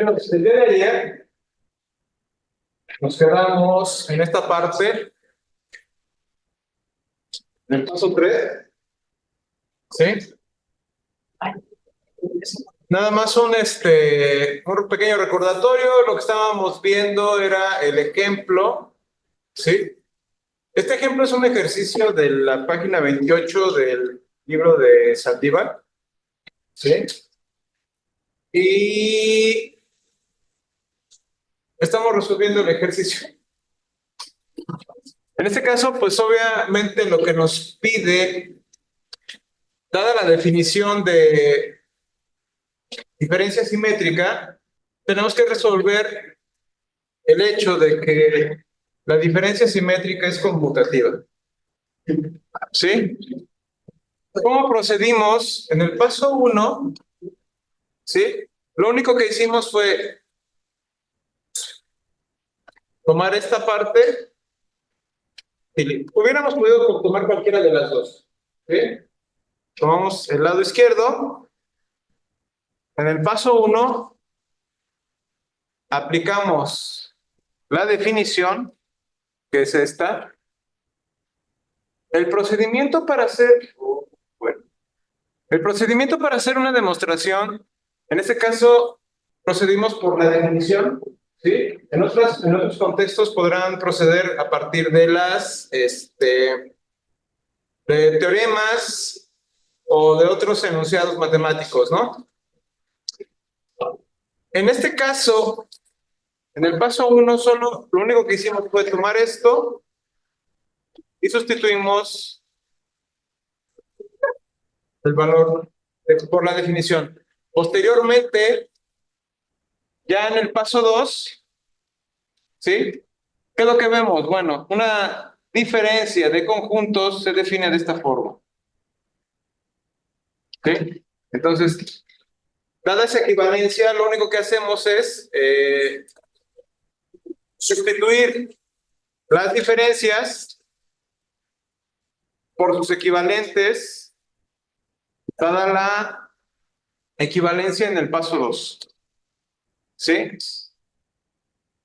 Amigos, el día de ayer nos quedamos en esta parte, en el paso 3, ¿sí? Nada más un pequeño recordatorio. Lo que estábamos viendo era el ejemplo, ¿sí? Este ejemplo es un ejercicio de la página 28 del libro de Saldívar, ¿sí? Y estamos resolviendo el ejercicio. En este caso, pues obviamente lo que nos pide, dada la definición de diferencia simétrica, tenemos que resolver el hecho de que la diferencia simétrica es conmutativa. ¿Sí? ¿Cómo procedimos? En el paso 1, ¿sí? Lo único que hicimos fue tomar esta parte y hubiéramos podido tomar cualquiera de las dos. ¿Sí? Tomamos el lado izquierdo. En el paso 1 aplicamos la definición, que es esta. El procedimiento para hacer, bueno, el procedimiento para hacer una demostración, en este caso, procedimos por la definición, ¿sí? En otros contextos podrán proceder a partir de de teoremas o de otros enunciados matemáticos, ¿no? En este caso, en el paso 1 solo, lo único que hicimos fue tomar esto y sustituimos el valor por la definición. Posteriormente, ya en el paso 2, ¿sí? ¿Qué es lo que vemos? Bueno, una diferencia de conjuntos se define de esta forma. ¿Sí? Entonces, dada esa equivalencia, lo único que hacemos es sustituir las diferencias por sus equivalentes, dada la equivalencia en el paso 2. ¿Sí?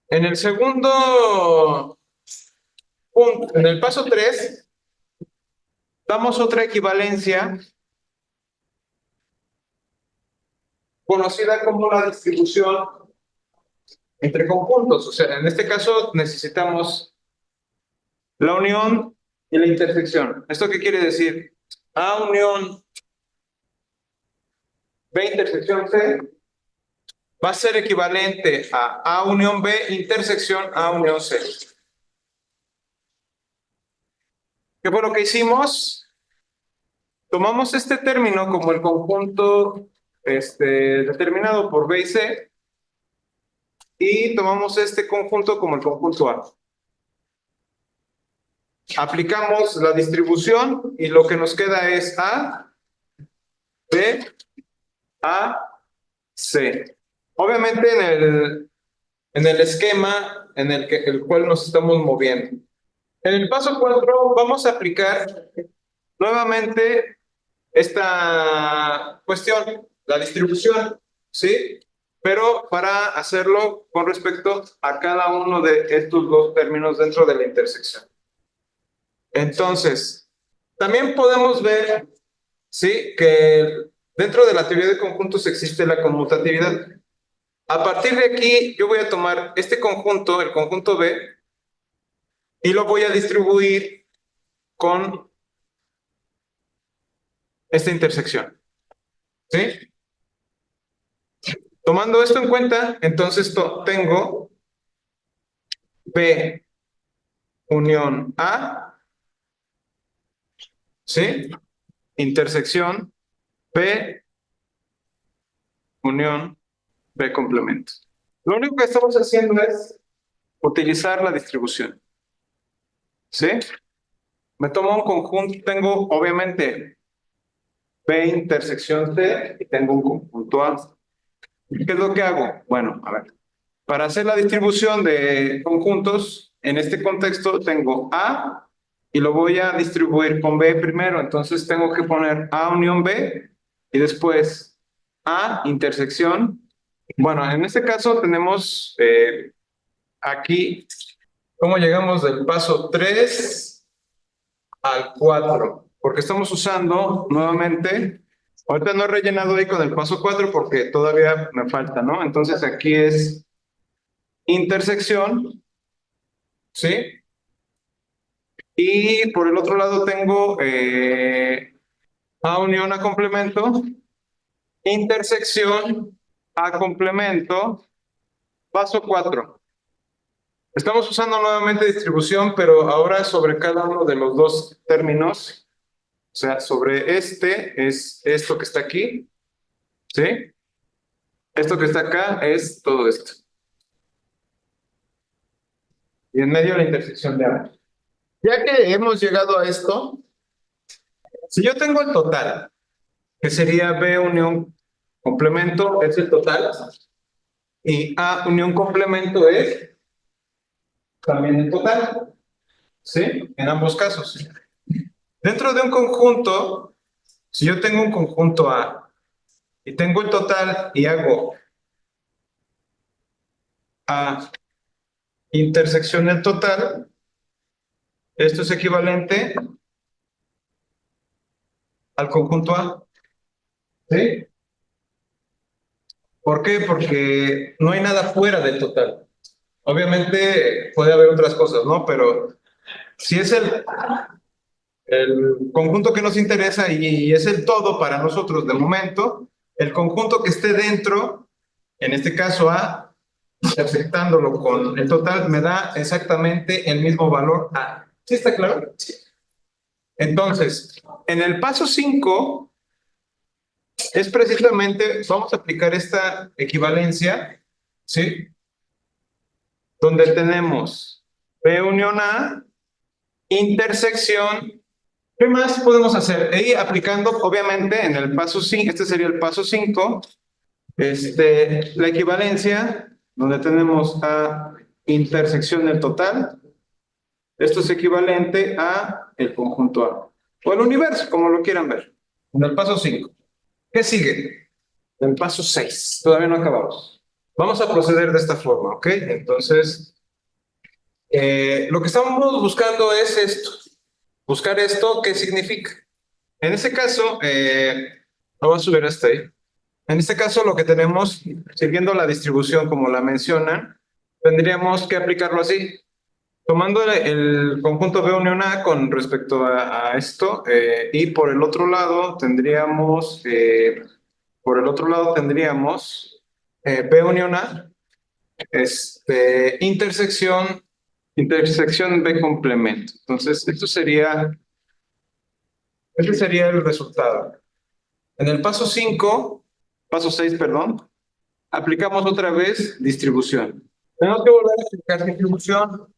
En el segundo punto, en el paso 3, damos otra equivalencia conocida como la distribución entre conjuntos. O sea, en este caso necesitamos la unión y la intersección. ¿Esto qué quiere decir? A unión B intersección C va a ser equivalente a A unión B intersección A unión C. ¿Qué fue lo que hicimos? Tomamos este término como el conjunto determinado por B y C y tomamos este conjunto como el conjunto A. Aplicamos la distribución y lo que nos queda es A, B, A, C. Obviamente en el esquema en el cual nos estamos moviendo. En el paso 4 vamos a aplicar nuevamente esta cuestión, la distribución, ¿sí? Pero para hacerlo con respecto a cada uno de estos dos términos dentro de la intersección. Entonces, también podemos ver, ¿sí?, que dentro de la teoría de conjuntos existe la conmutatividad. A partir de aquí, yo voy a tomar este conjunto, el conjunto B, y lo voy a distribuir con esta intersección. ¿Sí? Tomando esto en cuenta, entonces tengo B unión A, ¿sí? Intersección B unión B complemento. Lo único que estamos haciendo es utilizar la distribución. ¿Sí? Me tomo un conjunto, tengo obviamente B intersección C y tengo un conjunto A. ¿Qué es lo que hago? Bueno, a ver. Para hacer la distribución de conjuntos, en este contexto tengo A y lo voy a distribuir con B primero. Entonces tengo que poner A unión B y después A intersección Bueno, en este caso tenemos aquí cómo llegamos del paso 3 al 4, porque estamos usando nuevamente, ahorita no he rellenado ahí con el paso 4 porque todavía me falta, ¿no? Entonces aquí es intersección, ¿sí? Y por el otro lado tengo A unión a complemento, intersección a complemento, paso 4. Estamos usando nuevamente distribución, pero ahora sobre cada uno de los dos términos, o sea, sobre este es esto que está aquí, ¿sí? Esto que está acá es todo esto. Y en medio la intersección de ambos. Ya que hemos llegado a esto, si yo tengo el total, que sería B unión complemento, es el total, y A unión complemento es también el total, ¿sí? En ambos casos. Dentro de un conjunto, si yo tengo un conjunto A y tengo el total y hago A intersección del total, esto es equivalente al conjunto A, ¿sí? ¿Por qué? Porque no hay nada fuera del total. Obviamente puede haber otras cosas, ¿no? Pero si es el conjunto que nos interesa y es el todo para nosotros de momento, el conjunto que esté dentro, en este caso A, aceptándolo con el total, me da exactamente el mismo valor A. ¿Sí está claro? Sí. Entonces, en el paso 5 es precisamente, vamos a aplicar esta equivalencia, ¿sí? Donde tenemos B unión A, intersección. ¿Qué más podemos hacer? Y aplicando, obviamente, en el paso 5, este sería el paso 5, la equivalencia, donde tenemos a intersección del total. Esto es equivalente a el conjunto A. O el universo, como lo quieran ver. En el paso 5. ¿Qué sigue? En el paso 6. Todavía no acabamos. Vamos a proceder de esta forma, ¿ok? Entonces, lo que estamos buscando es esto. Buscar esto, ¿qué significa? En este caso, lo voy a subir hasta ahí. En este caso, lo que tenemos, siguiendo la distribución como la mencionan, tendríamos que aplicarlo así. Tomando el conjunto B unión A con respecto a esto, y por el otro lado tendríamos B unión A, intersección B complemento. Entonces, este sería el resultado. En el paso 6, perdón, aplicamos otra vez distribución. Tenemos que volver a aplicar distribución.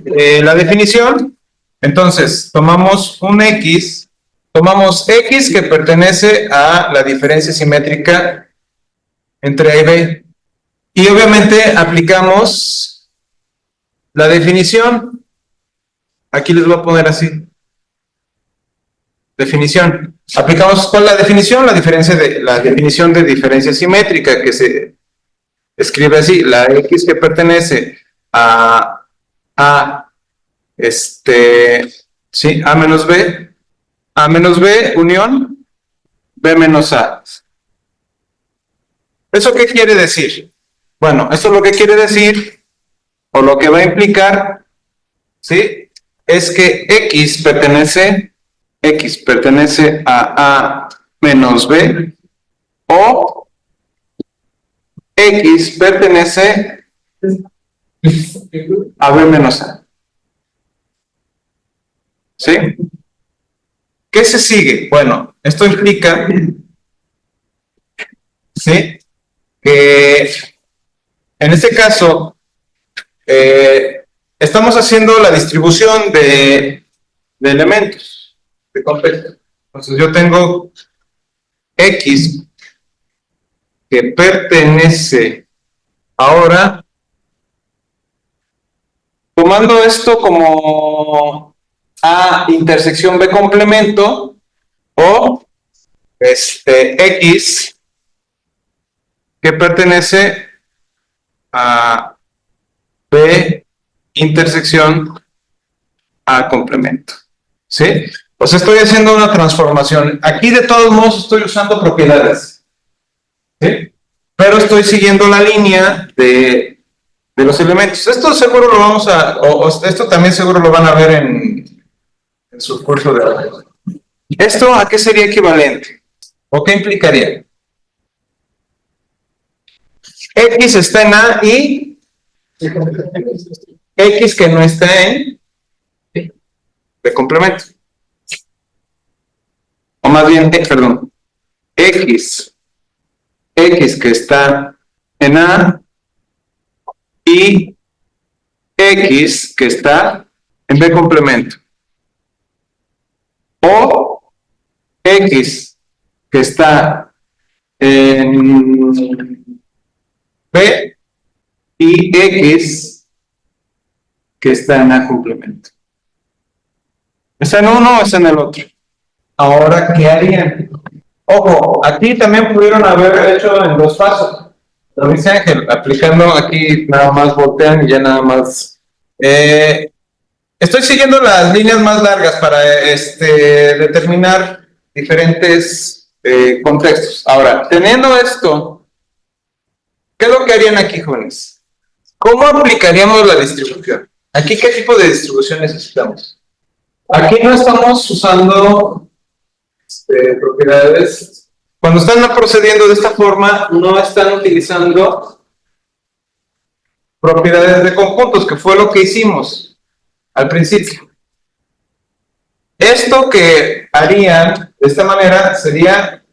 la definición. Entonces, tomamos X que pertenece a la diferencia simétrica entre A y B. Y obviamente aplicamos la definición. Aquí les voy a poner así. Definición. Aplicamos, ¿cuál es la definición? La definición de diferencia simétrica, que se escribe así: la X que pertenece a sí, A menos B unión B menos A. ¿Eso qué quiere decir? Bueno, esto lo que quiere decir, o lo que va a implicar, ¿sí? Es que X pertenece a menos B, o X pertenece a B menos A. ¿Sí? ¿Qué se sigue? Bueno, esto implica, ¿sí?, que en este caso estamos haciendo la distribución de elementos, de contexto. Entonces yo tengo X que pertenece ahora, tomando esto como A intersección B complemento, o X que pertenece a B intersección A complemento. ¿Sí? Pues estoy haciendo una transformación. Aquí de todos modos estoy usando propiedades. ¿Sí? Pero estoy siguiendo la línea de los elementos. Esto seguro lo vamos a, esto también seguro lo van a ver en su curso de hoy. ¿Esto a qué sería equivalente? ¿O qué implicaría? X está en A y X que no está en B complemento. O más bien, perdón, X que está en A y X que está en B complemento. O X que está en B y X que está en A complemento. ¿Está en uno o está en el otro? Ahora, ¿qué harían? Ojo, aquí también pudieron haber hecho en dos pasos. Lo dice Ángel, aplicando aquí nada más voltean y ya nada más. Estoy siguiendo las líneas más largas para determinar diferentes contextos. Ahora, teniendo esto, ¿qué es lo que harían aquí, jóvenes? ¿Cómo aplicaríamos la distribución? ¿Aquí qué tipo de distribución necesitamos? Aquí no estamos usando propiedades. Cuando están procediendo de esta forma, no están utilizando propiedades de conjuntos, que fue lo que hicimos al principio. Esto que harían de esta manera sería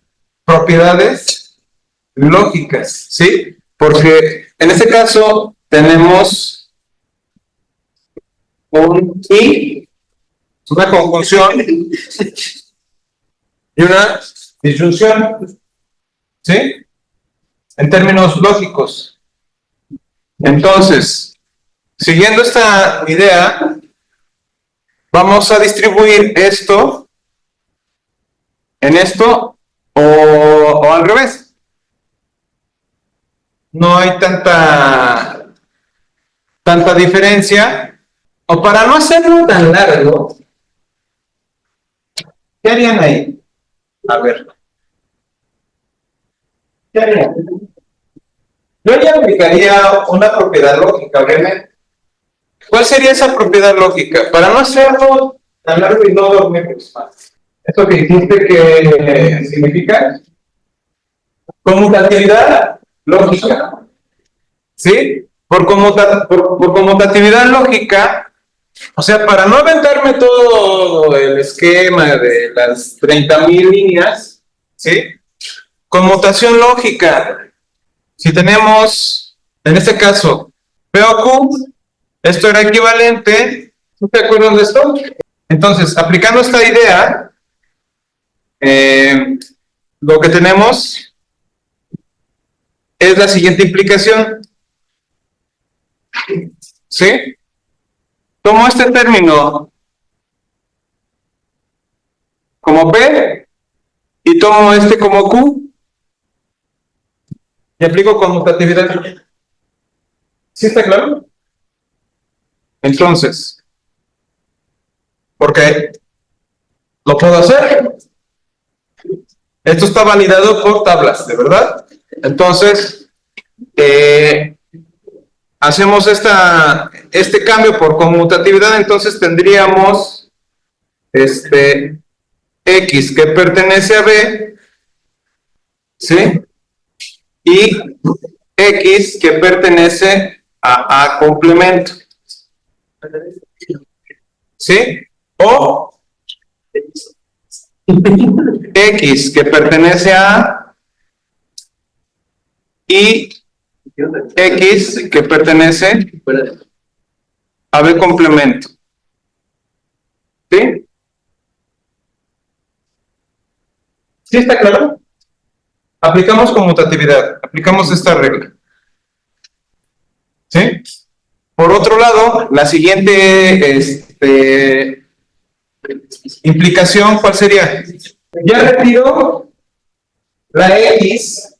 propiedades lógicas, ¿sí? Porque en este caso tenemos un y, una conjunción y una disyunción, ¿sí? En términos lógicos. Entonces, siguiendo esta idea, vamos a distribuir esto en esto o al revés. No hay tanta diferencia. O para no hacerlo tan largo, ¿qué harían ahí? A ver. ¿Qué harían? Yo ya aplicaría una propiedad lógica, obviamente. ¿Cuál sería esa propiedad lógica? Para no hacerlo tan largo y no dormirnos más. ¿Esto que dijiste que significa? Conmutatividad lógica. ¿Sí? Por conmutatividad lógica, o sea, para no aventarme todo el esquema de las 30,000 líneas, ¿sí? Conmutación lógica. Si tenemos, en este caso, P o Q, Esto era equivalente. ¿No te acuerdas de esto? Entonces, aplicando esta idea, lo que tenemos es la siguiente implicación. ¿Sí? Tomo este término como P y tomo este como Q y aplico conmutatividad. ¿Sí está claro? Entonces, ¿por qué lo puedo hacer? Esto está validado por tablas, ¿de verdad? Entonces, hacemos este cambio por conmutatividad, entonces tendríamos X que pertenece a B, ¿sí? Y X que pertenece a A complemento, ¿sí? O X que pertenece a A y X que pertenece a B complemento, ¿sí? ¿Sí está claro? Aplicamos conmutatividad, aplicamos esta regla, ¿sí? Por otro lado, la siguiente implicación, ¿cuál sería? Ya retiro la X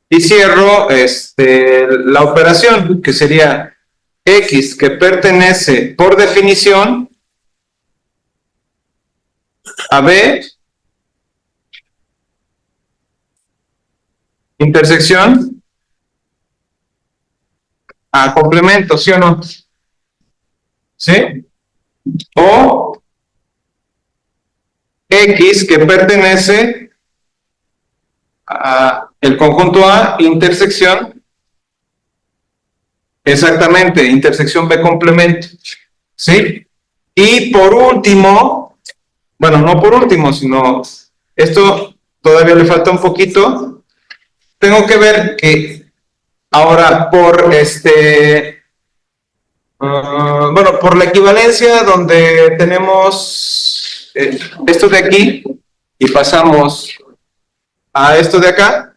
y cierro la operación, que sería X que pertenece por definición a B intersección a complemento, ¿sí o no? ¿Sí? O X que pertenece a el conjunto A intersección, exactamente, intersección B complemento, ¿sí? Y por último, bueno, no por último, sino esto todavía le falta un poquito, tengo que ver que ahora por bueno, por la equivalencia donde tenemos esto de aquí y pasamos a esto de acá,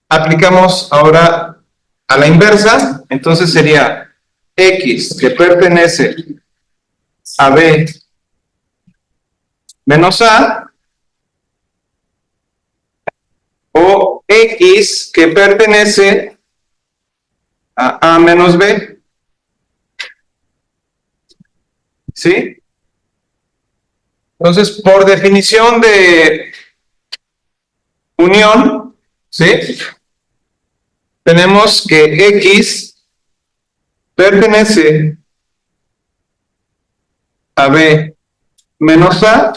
aplicamos ahora a la inversa, entonces sería X que pertenece a B menos A o X que pertenece a A menos B, ¿sí? Entonces, por definición de unión, ¿sí? Tenemos que X pertenece a B menos A,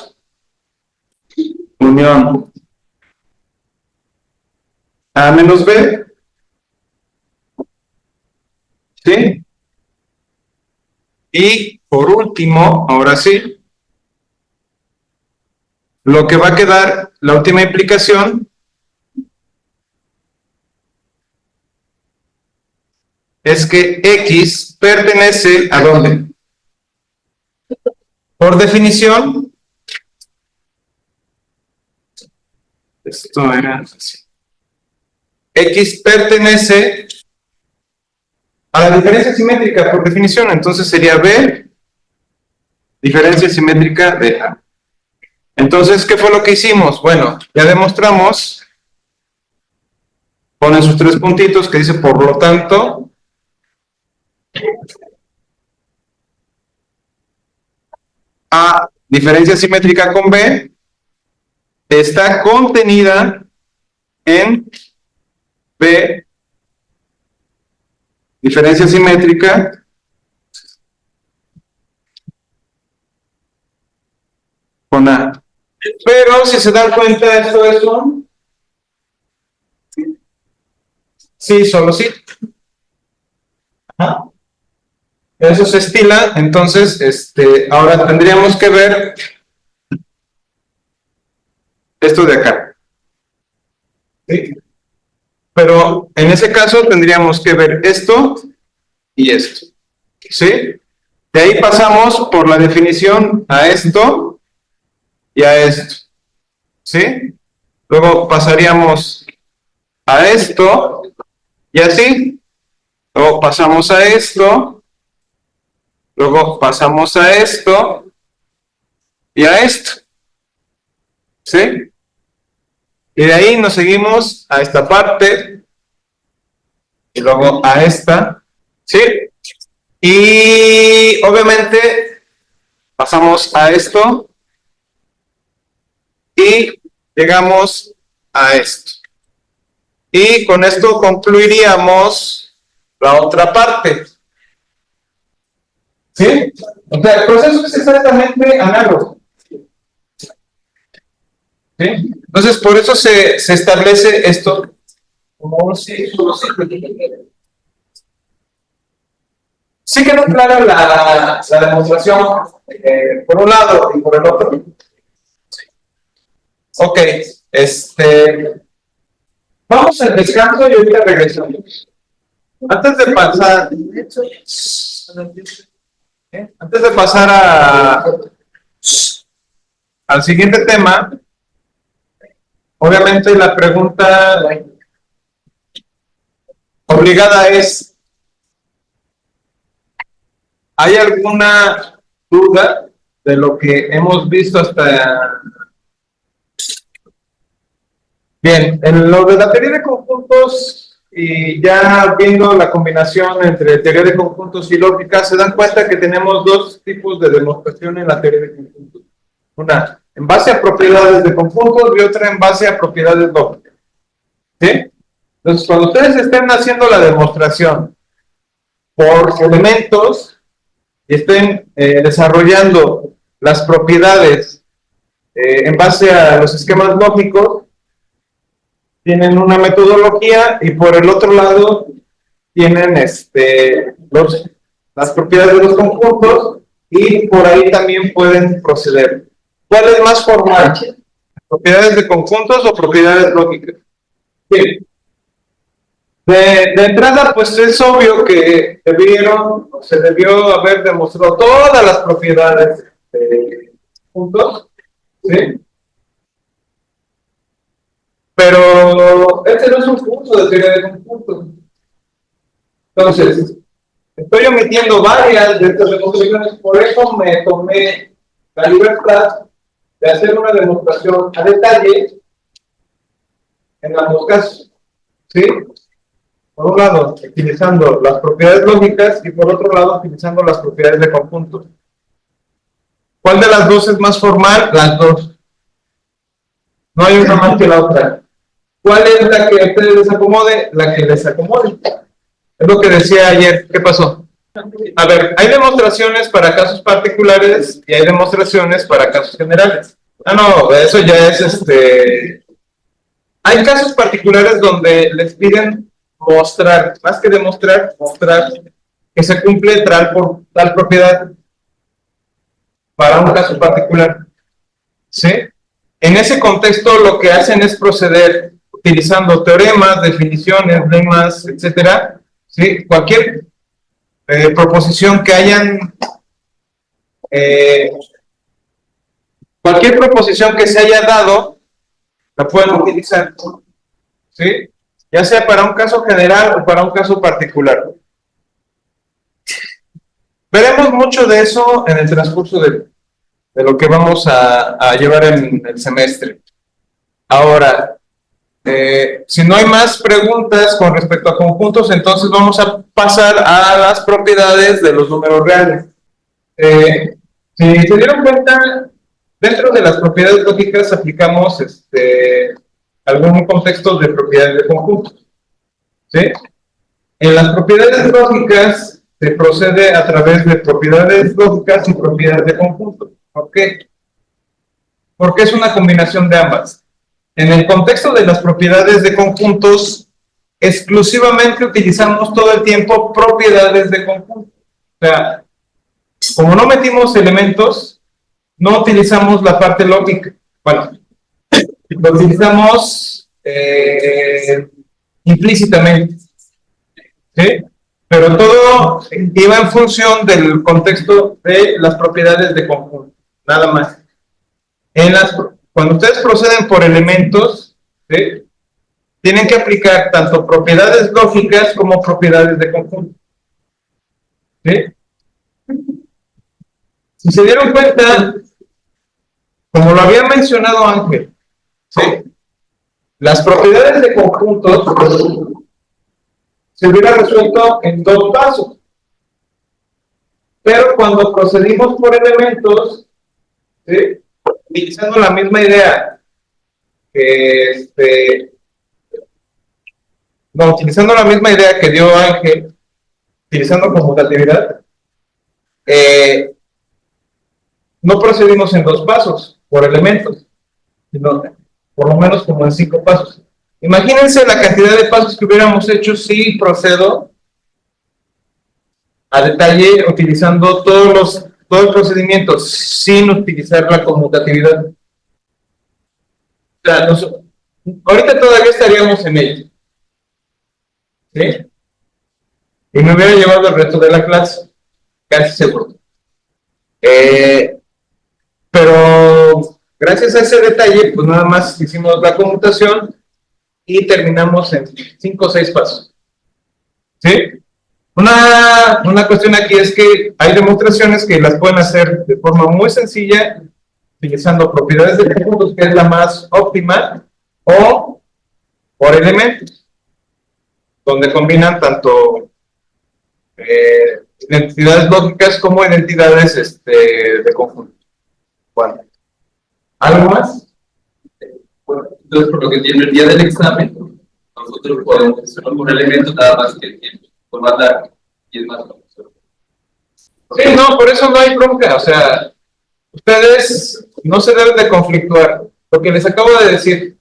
unión A menos B, ¿sí? Y por último, ahora sí, lo que va a quedar, la última implicación, es que X pertenece ¿a dónde? Por definición, esto era así. X pertenece a la diferencia simétrica por definición, entonces sería B, diferencia simétrica de A. Entonces, ¿qué fue lo que hicimos? Bueno, ya demostramos, ponen sus tres puntitos que dice por lo tanto, A, diferencia simétrica con B, está contenida en B, diferencia simétrica con A. Pero si se dan cuenta, esto es un sí, solo sí. Ajá. Eso se estila, entonces, ahora tendríamos que ver esto de acá. ¿Sí? Pero en ese caso tendríamos que ver esto y esto. ¿Sí? De ahí pasamos por la definición a esto y a esto. ¿Sí? Luego pasaríamos a esto y así. Luego pasamos a esto. Luego pasamos a esto y a esto. ¿Sí? Y de ahí nos seguimos a esta parte y luego a esta. ¿Sí? Y obviamente pasamos a esto y llegamos a esto. Y con esto concluiríamos la otra parte. ¿Sí? O sea, el proceso es exactamente análogo. ¿Sí? Entonces, por eso se establece esto como un círculo. Sí quedó clara la demostración por un lado y por el otro. Ok, vamos al descanso y ahorita regresamos. Antes de pasar, al siguiente tema, obviamente la pregunta obligada es, ¿hay alguna duda de lo que hemos visto hasta... Bien, en lo de la teoría de conjuntos y ya viendo la combinación entre teoría de conjuntos y lógica, se dan cuenta que tenemos dos tipos de demostración en la teoría de conjuntos. Una en base a propiedades de conjuntos y otra en base a propiedades lógicas. ¿Sí? Entonces, cuando ustedes estén haciendo la demostración por elementos y estén desarrollando las propiedades en base a los esquemas lógicos, tienen una metodología y por el otro lado tienen las propiedades de los conjuntos y por ahí también pueden proceder. ¿Cuál es más formal? ¿Propiedades de conjuntos o propiedades lógicas? Bien. De entrada, pues es obvio que se debió haber demostrado todas las propiedades de conjuntos, ¿sí? Pero este no es un curso de teoría de conjuntos. Entonces, estoy omitiendo varias de estas demostraciones, por eso me tomé la libertad de hacer una demostración a detalle en ambos casos. ¿Sí? Por un lado, utilizando las propiedades lógicas y por otro lado, utilizando las propiedades de conjuntos. ¿Cuál de las dos es más formal? Las dos. No hay una más que la otra. ¿Cuál es la que a ustedes les acomode? La que les acomode. Es lo que decía ayer. ¿Qué pasó? A ver, hay demostraciones para casos particulares y hay demostraciones para casos generales. Ah, no, eso ya es Hay casos particulares donde les piden mostrar, más que demostrar, mostrar que se cumple tal propiedad para un caso particular. ¿Sí? En ese contexto lo que hacen es proceder utilizando teoremas, definiciones, lemas, etcétera. ¿Sí? Cualquier proposición que hayan, cualquier proposición que se haya dado, la pueden utilizar. ¿Sí? Ya sea para un caso general o para un caso particular. Veremos mucho de eso en el transcurso de lo que vamos a llevar en el semestre. Ahora, si no hay más preguntas con respecto a conjuntos, entonces vamos a pasar a las propiedades de los números reales. Si se dieron cuenta, dentro de las propiedades lógicas aplicamos algún contexto de propiedades de conjuntos. ¿Sí? En las propiedades lógicas se procede a través de propiedades lógicas y propiedades de conjuntos. ¿Por qué? Porque es una combinación de ambas. En el contexto de las propiedades de conjuntos, exclusivamente utilizamos todo el tiempo propiedades de conjunto. O sea, como no metimos elementos, no utilizamos la parte lógica. Bueno, lo utilizamos implícitamente. ¿Sí? Pero todo iba en función del contexto de las propiedades de conjunto, nada más. Cuando ustedes proceden por elementos, ¿sí?, tienen que aplicar tanto propiedades lógicas como propiedades de conjunto. ¿Sí? Si se dieron cuenta, como lo había mencionado Ángel, ¿sí?, las propiedades de conjuntos se hubiera resuelto en 2 pasos. Pero cuando procedimos por elementos, ¿sí?, utilizando la misma idea que utilizando la misma idea que dio Ángel, utilizando conmutatividad, no procedimos en 2 pasos por elementos, sino por lo menos como en 5 pasos. Imagínense la cantidad de pasos que hubiéramos hecho si procedo a detalle utilizando todo el procedimiento sin utilizar la conmutatividad. O sea, ahorita todavía estaríamos en ello, ¿sí? Y me hubiera llevado el resto de la clase, casi seguro. Pero gracias a ese detalle, pues nada más hicimos la conmutación y terminamos en 5 o 6 pasos. ¿Sí? Una cuestión aquí es que hay demostraciones que las pueden hacer de forma muy sencilla, utilizando propiedades de conjuntos, que es la más óptima, o por elementos, donde combinan tanto identidades lógicas como identidades de conjunto. Bueno, ¿algo más? Bueno, entonces, por lo que entiendo, el día del examen, nosotros podemos hacer un elemento nada más que el tiempo, por mandar, y es más o menos. Sí, no, por eso no hay bronca. O sea, ustedes no se deben de conflictuar. Lo que les acabo de decir,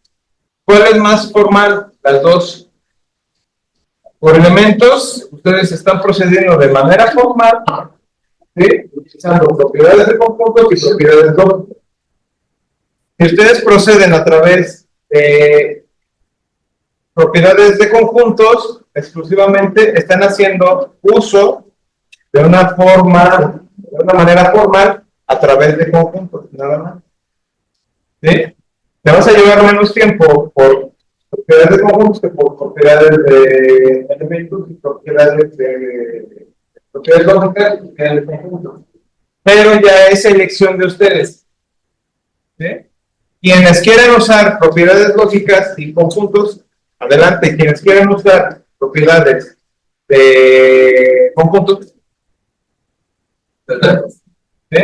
¿cuál es más formal? Las dos. Por elementos, ustedes están procediendo de manera formal, ¿sí?, utilizando propiedades de conjuntos y propiedades lógicas. Si ustedes proceden a través de propiedades de conjuntos, exclusivamente están haciendo uso de una manera formal a través de conjuntos, nada más. ¿Sí? Te vas a llevar menos tiempo por propiedades de conjuntos que por propiedades de elementos y propiedades lógicas y propiedades de conjuntos. Pero ya es elección de ustedes. ¿Sí? Quienes quieren usar propiedades lógicas y conjuntos, adelante. Quienes quieren usar propiedades de conjuntos, ¿sí?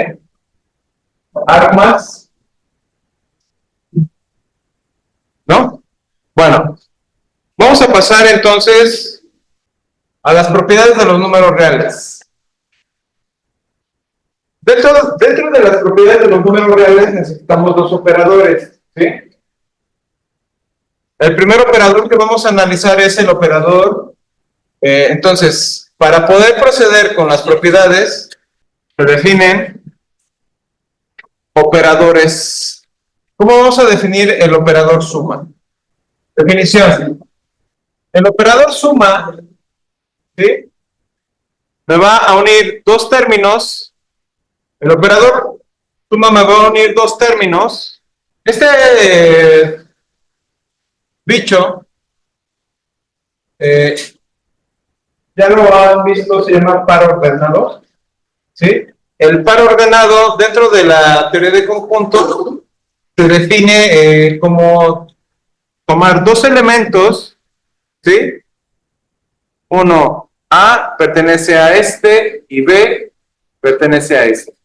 ¿Algo más? ¿No? Bueno, vamos a pasar entonces a las propiedades de los números reales. Dentro de las propiedades de los números reales necesitamos 2 operadores, ¿sí? El primer operador que vamos a analizar es el operador. Entonces, para poder proceder con las propiedades, se definen operadores. ¿Cómo vamos a definir el operador suma? Definición. El operador suma, ¿sí?, me va a unir 2 términos. El operador suma me va a unir 2 términos. Bicho, ya lo han visto, se llama par ordenado, ¿sí? El par ordenado dentro de la teoría de conjuntos se define como tomar 2 elementos, ¿sí? Uno, A pertenece a este y B pertenece a este,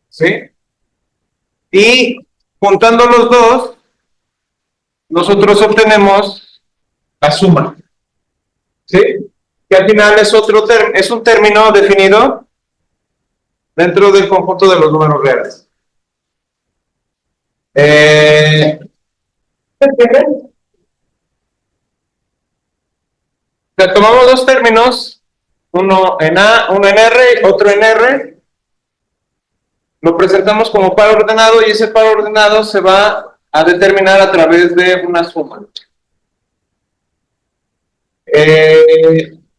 ¿sí? Y juntando los dos, nosotros obtenemos la suma, ¿sí? Que al final es un término definido dentro del conjunto de los números reales. Tomamos 2 términos, uno en A, uno en R, otro en R. Lo presentamos como par ordenado y ese par ordenado se va a determinar a través de una suma.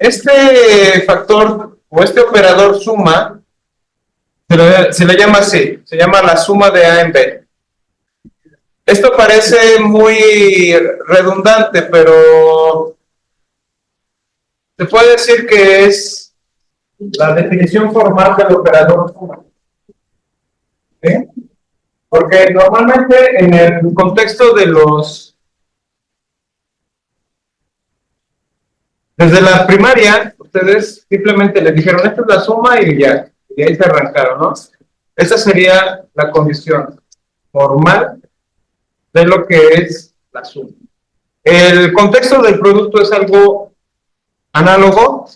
Este factor o este operador suma se le llama así, se llama la suma de A en B. Esto parece muy redundante, pero se puede decir que es la definición formal del operador suma. ¿Sí? Porque normalmente en el contexto de desde la primaria, ustedes simplemente les dijeron, esta es la suma y ya, y ahí se arrancaron, ¿no? Esa sería la condición formal de lo que es la suma. El contexto del producto es algo análogo,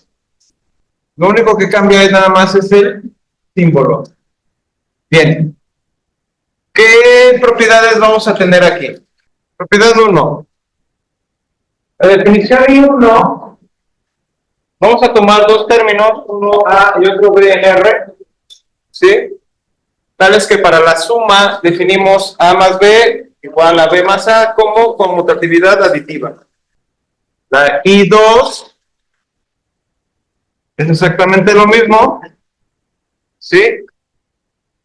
lo único que cambia es nada más es el símbolo. Bien, ¿qué propiedades vamos a tener aquí? Propiedad 1. La definición I1, vamos a tomar dos términos, uno A y otro B en R, ¿sí? Tales que para la suma definimos A más B igual a B más A como conmutatividad aditiva. La I2 es exactamente lo mismo, ¿sí?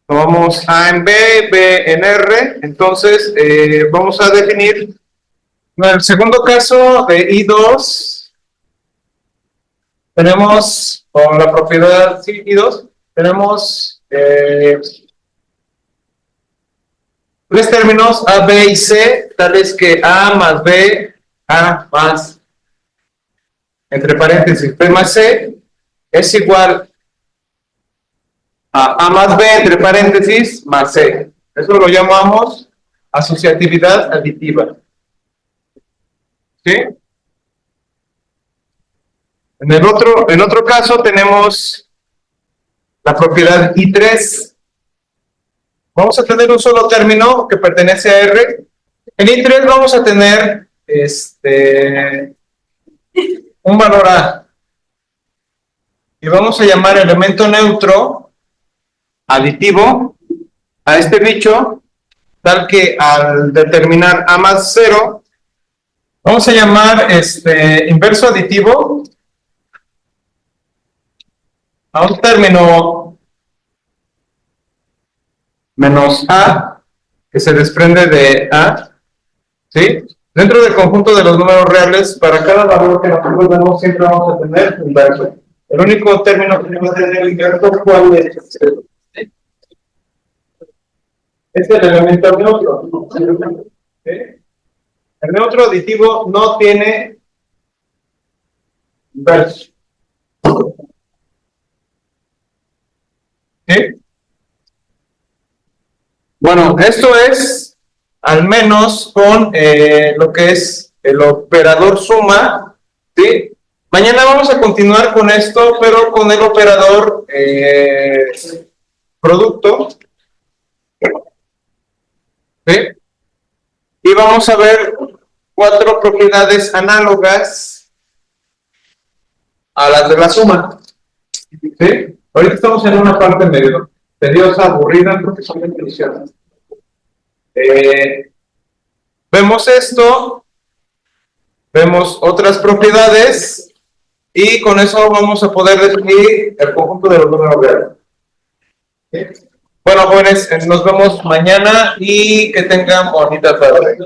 Tomamos A en B, B en R, entonces vamos a definir, en el segundo caso de I2, tenemos, con la propiedad sí, I2, tenemos tres términos A, B y C, tales que A más B, A más, entre paréntesis, B más C, es igual a más B, entre paréntesis, más C. Eso lo llamamos asociatividad aditiva. ¿Sí? En otro caso tenemos la propiedad I3. Vamos a tener un solo término que pertenece a R. En I3 vamos a tener un valor A. Y vamos a llamar elemento neutro aditivo a este bicho, tal que al determinar A más 0, vamos a llamar inverso aditivo a un término menos A, que se desprende de A, ¿sí? Dentro del conjunto de los números reales, para cada valor que nosotros vemos, siempre vamos a tener inverso. El único término que va a tener inverso, ¿cuál es? Es el elemento neutro. ¿Sí? El neutro aditivo no tiene inverso. ¿Sí? Bueno, esto es al menos con lo que es el operador suma, ¿sí? Mañana vamos a continuar con esto, pero con el operador producto, ¿sí? Y vamos a ver 4 propiedades análogas a las de la suma, ¿sí? Ahorita estamos en una parte medio tediosa, aburrida, porque son definiciones. Vemos esto, vemos otras propiedades, y con eso vamos a poder definir el conjunto de los números reales. ¿Sí? Bueno, jóvenes, nos vemos mañana y que tengan bonita tarde.